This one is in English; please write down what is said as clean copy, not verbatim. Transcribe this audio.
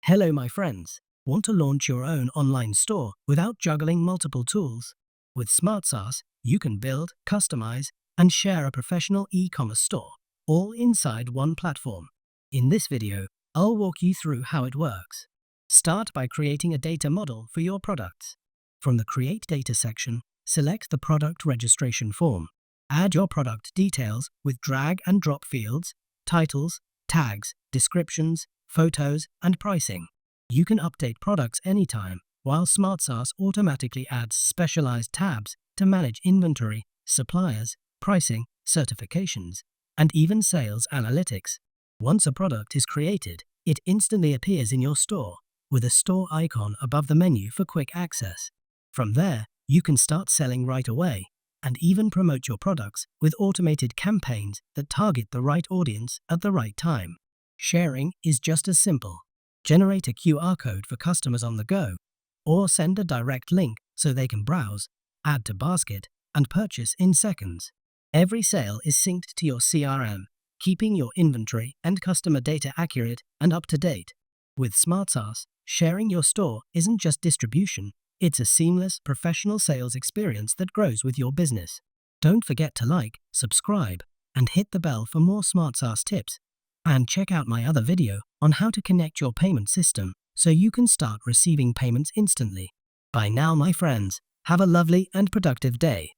Hello, my friends. Want to launch your own online store without juggling multiple tools? With SmartSaaS, you can build, customize, and share a professional e-commerce store, all inside one platform. In this video, I'll walk you through how it works. Start by creating a data model for your products. From the Create Data section, select the product registration form. Add your product details with drag and drop fields, titles, tags, descriptions, photos, and pricing. You can update products anytime, while SmartSaaS automatically adds specialized tabs to manage inventory, suppliers, pricing, certifications, and even sales analytics. Once a product is created, it instantly appears in your store, with a store icon above the menu for quick access. From there, you can start selling right away, and even promote your products with automated campaigns that target the right audience at the right time. Sharing is just as simple. Generate a QR code for customers on the go, or send a direct link so they can browse, add to basket, and purchase in seconds. Every sale is synced to your CRM, keeping your inventory and customer data accurate and up to date. With SmartSaaS, sharing your store isn't just distribution, it's a seamless, professional sales experience that grows with your business. Don't forget to like, subscribe, and hit the bell for more SmartSaaS tips. And check out my other video on how to connect your payment system so you can start receiving payments instantly. By now, my friends, have a lovely and productive day.